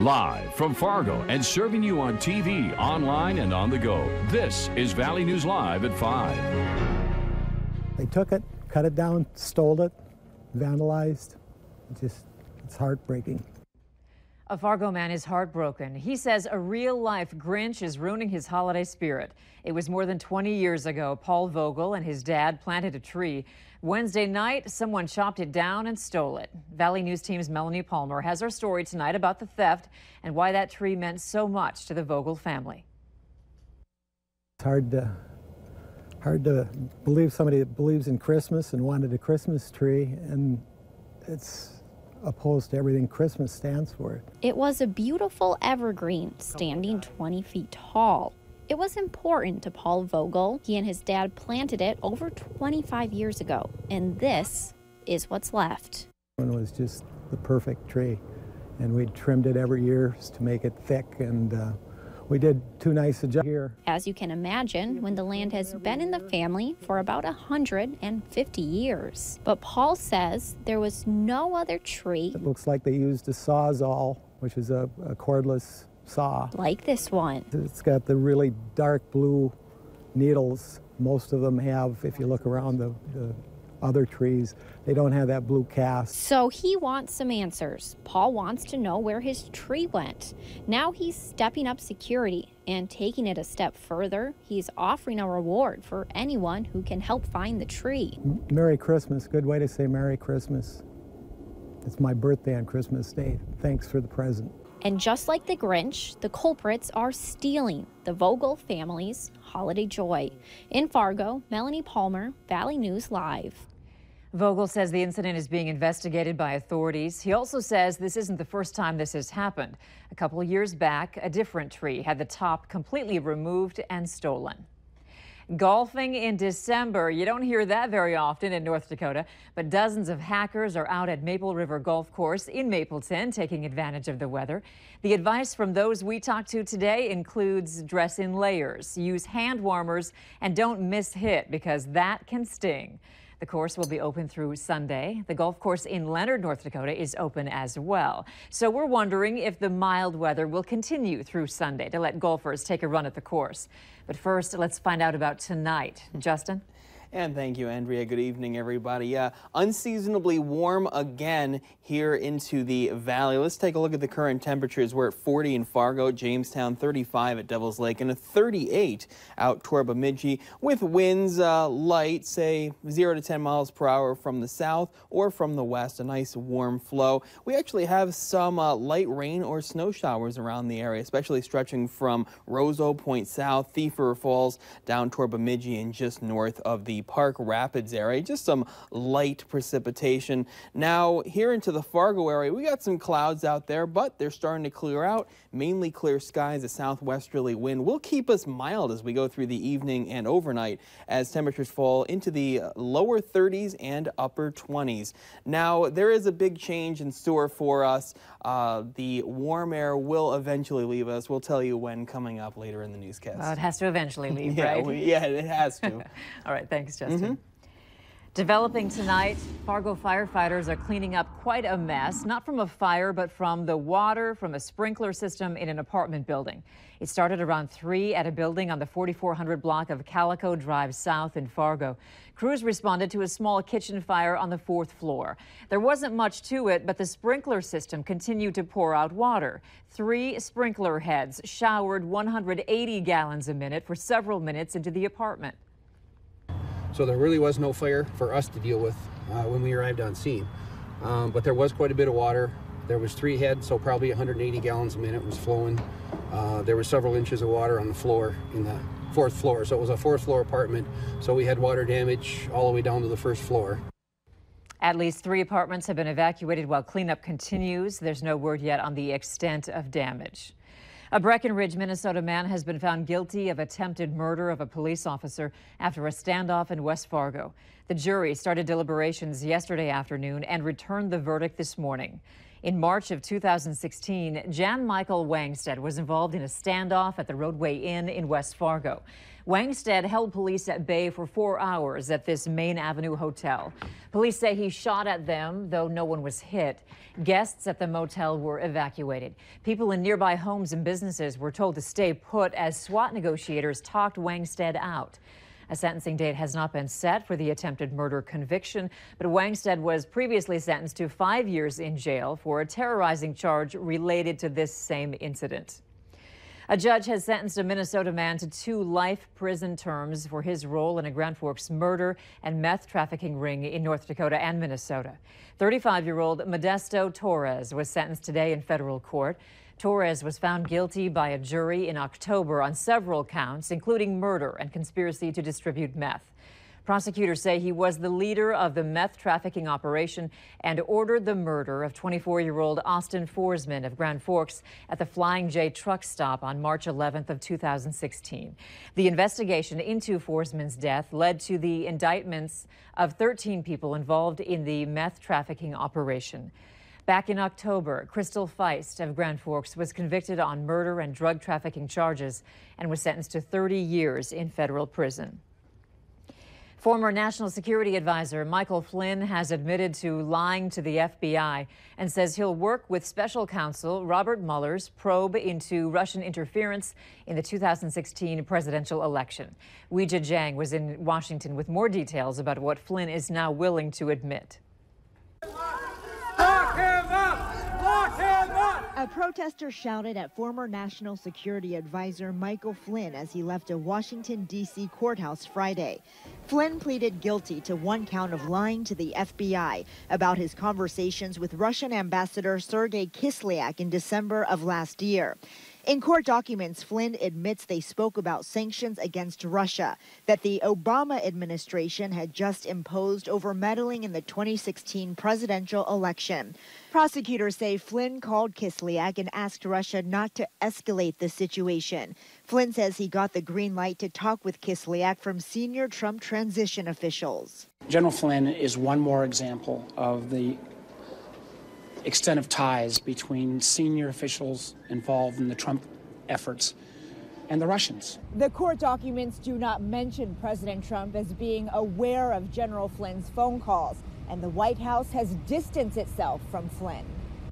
Live from Fargo and serving you on TV, online, and on the go. This is Valley News Live at 5. They took it, cut it down, stole it, vandalized. It's heartbreaking. A Fargo man is heartbroken. He says a real-life Grinch is ruining his holiday spirit. It was more than 20 years ago. Paul Vogel and his dad planted a tree. Wednesday night, someone chopped it down and stole it. Valley News Team's Melanie Palmer has our story tonight about the theft and why that tree meant so much to the Vogel family. It's hard to believe somebody that believes in Christmas and wanted a Christmas tree, and it's opposed to everything Christmas stands for. It was a beautiful evergreen standing 20 feet tall. It was important to Paul Vogel. He and his dad planted it over 25 years ago, and this is what's left. It was just the perfect tree, and we trimmed it every year to make it thick, and we did too nice a job here. As you can imagine, when the land has been in the family for about 150 years. But Paul says there was no other tree. It looks like they used a Sawzall, which is a cordless saw. Like this one. It's got the really dark blue needles. Most of them have, if you look around the other trees, they don't have that blue cast. So he wants some answers. Paul wants to know where his tree went. Now he's stepping up security and taking it a step further. He's offering a reward for anyone who can help find the tree. Merry Christmas. Good way to say Merry Christmas. It's my birthday on Christmas Day. Thanks for the present. And just like the Grinch, the culprits are stealing the Vogel family's holiday joy. In Fargo, Melanie Palmer, Valley News Live. Vogel says the incident is being investigated by authorities. He also says this isn't the first time this has happened. A couple of years back, a different tree had the top completely removed and stolen. Golfing in December. You don't hear that very often in North Dakota, but dozens of hackers are out at Maple River Golf Course in Mapleton taking advantage of the weather. The advice from those we talked to today includes dress in layers, use hand warmers, and don't miss hit because that can sting. The course will be open through Sunday. The golf course in Leonard, North Dakota is open as well. So we're wondering if the mild weather will continue through Sunday to let golfers take a run at the course. But first, let's find out about tonight. Justin? And thank you, Andrea. Good evening, everybody. Unseasonably warm again here into the valley. Let's take a look at the current temperatures. We're at 40 in Fargo, Jamestown, 35 at Devil's Lake, and a 38 out toward Bemidji, with winds light, say 0 to 10 miles per hour from the south or from the west. A nice warm flow. We actually have some light rain or snow showers around the area, especially stretching from Roseau Point South, Thief River Falls, down toward Bemidji, and just north of the Park Rapids area. Just some light precipitation. Now here into the Fargo area, we got some clouds out there, but they're starting to clear out. Mainly clear skies. A southwesterly wind will keep us mild as we go through the evening and overnight as temperatures fall into the lower 30s and upper 20s. Now there is a big change in store for us. The warm air will eventually leave us. We'll tell you when coming up later in the newscast. Well, it has to eventually leave, yeah, right? Yeah, it has to. All right, thanks, Justin. Developing tonight, Fargo firefighters are cleaning up quite a mess, not from a fire, but from the water from a sprinkler system in an apartment building. It started around 3 at a building on the 4400 block of Calico Drive South in Fargo. Crews responded to a small kitchen fire on the 4th floor. There wasn't much to it, but the sprinkler system continued to pour out water. 3 sprinkler heads showered 180 gallons a minute for several minutes into the apartment. So there really was no fire for us to deal with when we arrived on scene. But there was quite a bit of water. There was 3 heads, so probably 180 gallons a minute was flowing. There were several inches of water on the floor in the 4th floor. So it was a 4th floor apartment. So we had water damage all the way down to the 1st floor. At least 3 apartments have been evacuated while cleanup continues. There's no word yet on the extent of damage. A Breckenridge, Minnesota man has been found guilty of attempted murder of a police officer after a standoff in West Fargo. The jury started deliberations yesterday afternoon and returned the verdict this morning. In March of 2016, Jan Michael Wangstedt was involved in a standoff at the Roadway Inn in West Fargo. Wangstedt held police at bay for 4 hours at this Main Avenue hotel. Police say he shot at them, though no one was hit. Guests at the motel were evacuated. People in nearby homes and businesses were told to stay put as SWAT negotiators talked Wangstedt out. A sentencing date has not been set for the attempted murder conviction, but Wangstedt was previously sentenced to 5 years in jail for a terrorizing charge related to this same incident. A judge has sentenced a Minnesota man to 2 life prison terms for his role in a Grand Forks murder and meth trafficking ring in North Dakota and Minnesota. 35-year-old Modesto Torres was sentenced today in federal court. Torres was found guilty by a jury in October on several counts, including murder and conspiracy to distribute meth. Prosecutors say he was the leader of the meth trafficking operation and ordered the murder of 24-year-old Austin Forsman of Grand Forks at the Flying J truck stop on March 11th of 2016. The investigation into Forsman's death led to the indictments of 13 people involved in the meth trafficking operation. Back in October, Crystal Feist of Grand Forks was convicted on murder and drug trafficking charges and was sentenced to 30 years in federal prison. Former National Security Advisor Michael Flynn has admitted to lying to the FBI and says he'll work with Special Counsel Robert Mueller's probe into Russian interference in the 2016 presidential election. Weijia Jiang was in Washington with more details about what Flynn is now willing to admit. Lock him up! Lock him up! A protester shouted at former National Security Advisor Michael Flynn as he left a Washington, D.C. courthouse Friday. Flynn pleaded guilty to 1 count of lying to the FBI about his conversations with Russian Ambassador Sergei Kislyak in December of last year. In court documents, Flynn admits they spoke about sanctions against Russia that the Obama administration had just imposed over meddling in the 2016 presidential election. Prosecutors say Flynn called Kislyak and asked Russia not to escalate the situation. Flynn says he got the green light to talk with Kislyak from senior Trump transition officials. General Flynn is one more example of the extent of ties between senior officials involved in the Trump efforts and the Russians. The court documents do not mention President Trump as being aware of General Flynn's phone calls, and the White House has distanced itself from Flynn.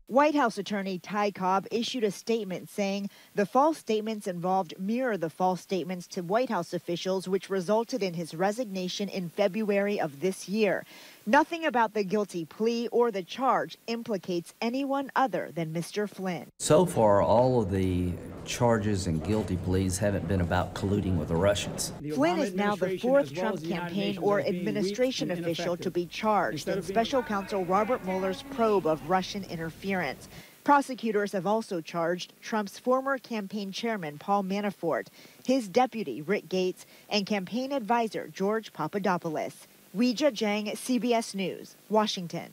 White House attorney Ty Cobb issued a statement saying the false statements involved mirror the false statements to White House officials, which resulted in his resignation in February of this year. Nothing about the guilty plea or the charge implicates anyone other than Mr. Flynn. So far, all of the charges and guilty pleas haven't been about colluding with the Russians. Flynn is now the 4th Trump campaign or administration official to be charged in Special Counsel Robert Mueller's probe of Russian interference. Prosecutors have also charged Trump's former campaign chairman Paul Manafort, his deputy Rick Gates, and campaign advisor George Papadopoulos. Weijia Jiang, CBS News, Washington.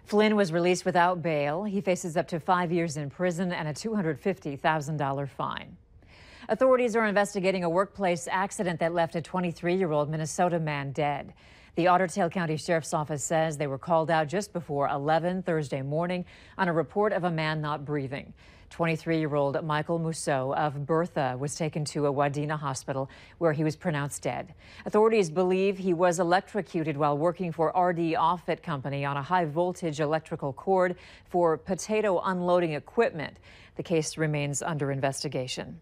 Flynn was released without bail. He faces up to 5 years in prison and a $250,000 fine. Authorities are investigating a workplace accident that left a 23-year-old Minnesota man dead. The Otter Tail County Sheriff's Office says they were called out just before 11 Thursday morning on a report of a man not breathing. 23-year-old Michael Mousseau of Bertha was taken to a Wadena hospital where he was pronounced dead. Authorities believe he was electrocuted while working for RD Offit Company on a high-voltage electrical cord for potato unloading equipment. The case remains under investigation.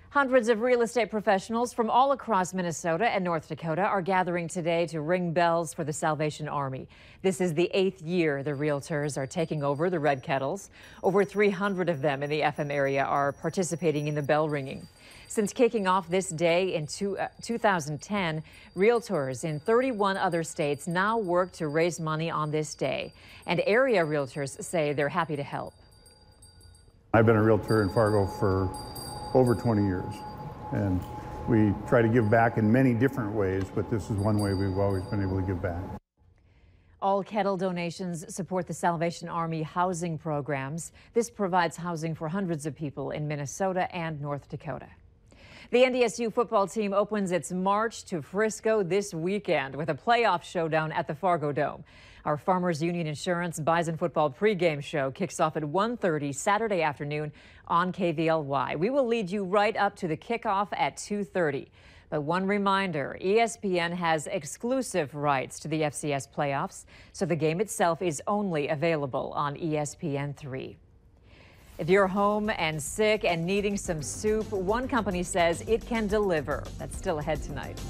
Hundreds of real estate professionals from all across Minnesota and North Dakota are gathering today to ring bells for the Salvation Army. This is the 8th year the realtors are taking over the Red Kettles. Over 300 of them in the FM area are participating in the bell ringing. Since kicking off this day in 2010, realtors in 31 other states now work to raise money on this day. And area realtors say they're happy to help. I've been a realtor in Fargo for over 20 years, and we try to give back in many different ways, but this is one way we've always been able to give back. All kettle donations support the Salvation Army housing programs. This provides housing for hundreds of people in Minnesota and North Dakota. The NDSU football team opens its march to Frisco this weekend with a playoff showdown at the Fargo Dome. Our Farmers Union Insurance Bison Football pregame show kicks off at 1:30 Saturday afternoon on KVLY. We will lead you right up to the kickoff at 2:30. But one reminder, ESPN has exclusive rights to the FCS playoffs, so the game itself is only available on ESPN3. If you're home and sick and needing some soup, one company says it can deliver. That's still ahead tonight.